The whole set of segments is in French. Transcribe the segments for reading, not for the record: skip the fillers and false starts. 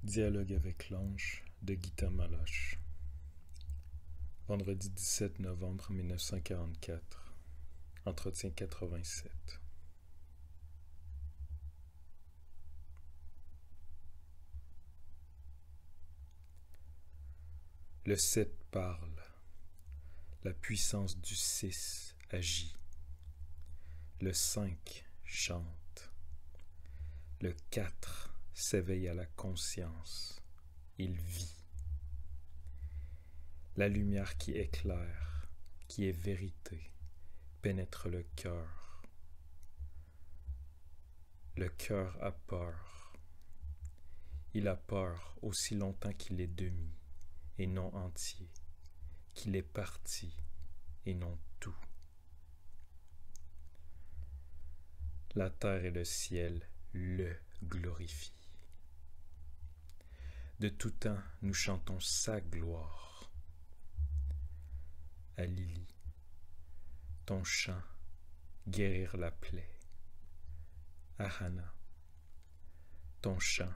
Dialogue avec l'ange de Gita Malache. Vendredi 17 novembre 1944. Entretien 87. Le 7 parle. La puissance du 6 agit. Le 5 chante. Le 4 s'éveille à la conscience. Il vit. La lumière qui éclaire, qui est vérité, pénètre le cœur. Le cœur a peur. Il a peur aussi longtemps qu'il est demi et non entier, qu'il est parti et non tout. La terre et le ciel le glorifient. De tout temps, nous chantons sa gloire. À Lily, ton chant, guérir la plaie. À Hannah, ton chant,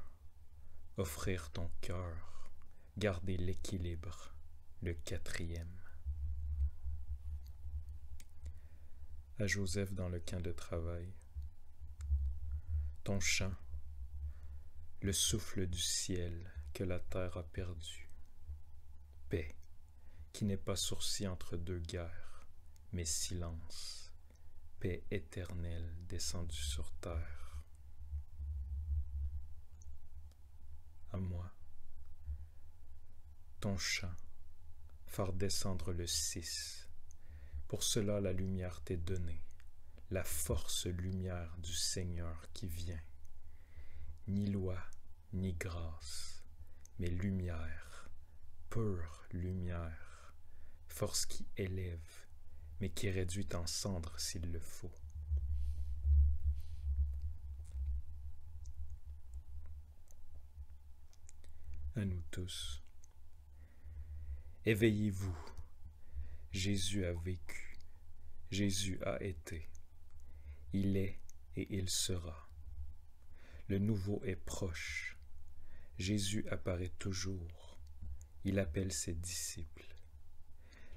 offrir ton cœur, garder l'équilibre, le 4e. À Joseph dans le camp de travail, ton chant, le souffle du ciel que la terre a perdu. Paix, qui n'est pas sourcil entre deux guerres, mais silence, paix éternelle descendue sur terre. À moi, ton chant, faire descendre le 6. Pour cela la lumière t'est donnée, la force lumière du Seigneur qui vient. Ni loi, ni grâce, mais lumière, pure lumière, force qui élève, mais qui réduit en cendres s'il le faut. À nous tous. Éveillez-vous. Jésus a vécu. Jésus a été. Il est et il sera. Le nouveau est proche. Jésus apparaît toujours. Il appelle ses disciples.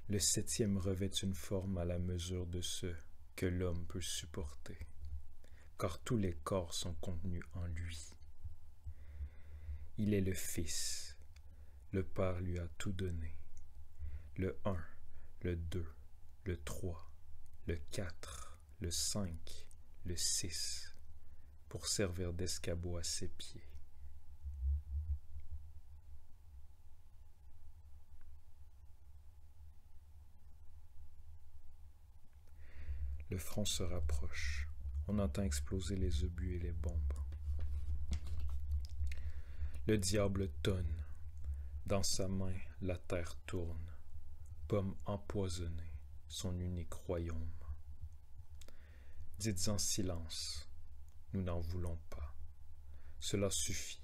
Le 7e revêt une forme à la mesure de ce que l'homme peut supporter, car tous les corps sont contenus en lui. Il est le Fils. Le Père lui a tout donné. Le 1, le 2, le 3, le 4, le 5, le 6, pour servir d'escabeau à ses pieds. Le front se rapproche. On entend exploser les obus et les bombes. Le diable tonne. Dans sa main, la terre tourne. Pomme empoisonnée, son unique royaume. Dites en silence. Nous n'en voulons pas. Cela suffit,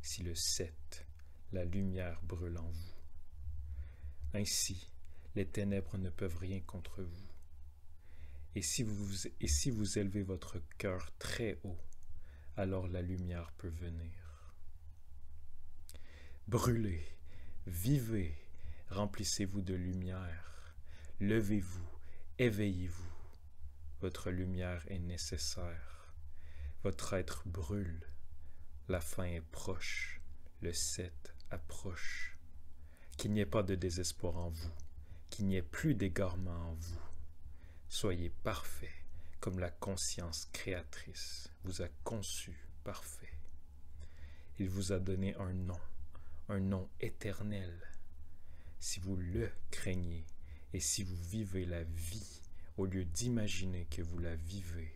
si le 7, la lumière brûle en vous. Ainsi, les ténèbres ne peuvent rien contre vous. Et si vous élevez votre cœur très haut, alors la lumière peut venir. Brûlez, vivez, remplissez-vous de lumière. Levez-vous, éveillez-vous. Votre lumière est nécessaire. Votre être brûle. La fin est proche. Le 7 approche. Qu'il n'y ait pas de désespoir en vous. Qu'il n'y ait plus d'égarement en vous. Soyez parfait, comme la conscience créatrice vous a conçu parfait. Il vous a donné un nom éternel. Si vous le craignez et si vous vivez la vie au lieu d'imaginer que vous la vivez,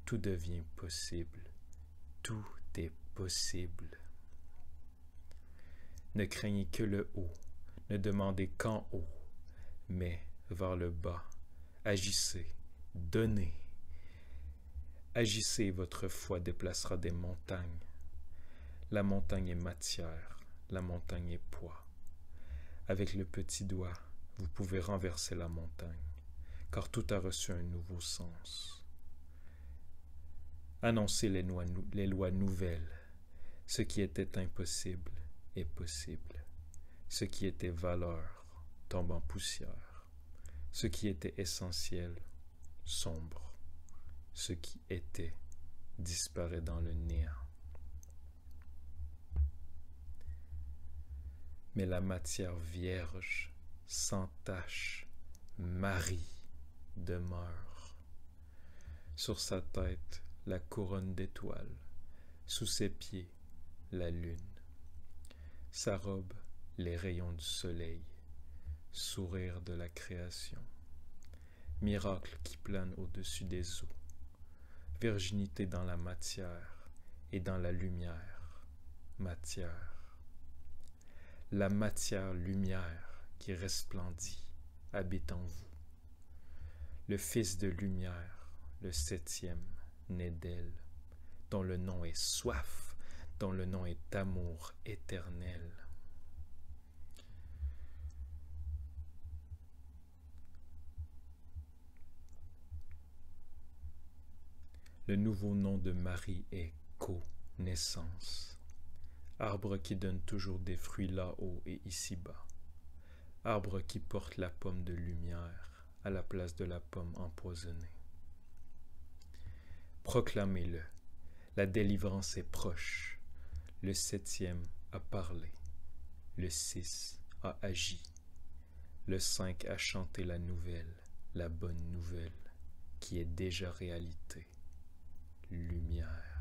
tout devient possible. Tout est possible. Ne craignez que le haut, ne demandez qu'en haut, mais vers le bas. Agissez, donnez. Agissez, votre foi déplacera des montagnes. La montagne est matière, la montagne est poids. Avec le petit doigt, vous pouvez renverser la montagne, car tout a reçu un nouveau sens. Annoncez les lois nouvelles. Ce qui était impossible est possible. Ce qui était valeur tombe en poussière. Ce qui était essentiel sombre. Ce qui était disparaît dans le néant. Mais la matière vierge, sans tache, Marie demeure. Sur sa tête, la couronne d'étoiles. Sous ses pieds, la lune. Sa robe, les rayons du soleil. Sourire de la création. Miracle qui plane au-dessus des eaux. Virginité dans la matière et dans la lumière. Matière. La matière-lumière qui resplendit habite en vous. Le Fils de lumière, le septième, naît d'elle, dont le nom est soif, dont le nom est amour éternel. Le nouveau nom de Marie est connaissance. Arbre qui donne toujours des fruits là-haut et ici-bas. Arbre qui porte la pomme de lumière à la place de la pomme empoisonnée. Proclamez-le, la délivrance est proche. Le septième a parlé. Le 6 a agi. Le 5 a chanté la nouvelle, la bonne nouvelle, qui est déjà réalité. Lumière.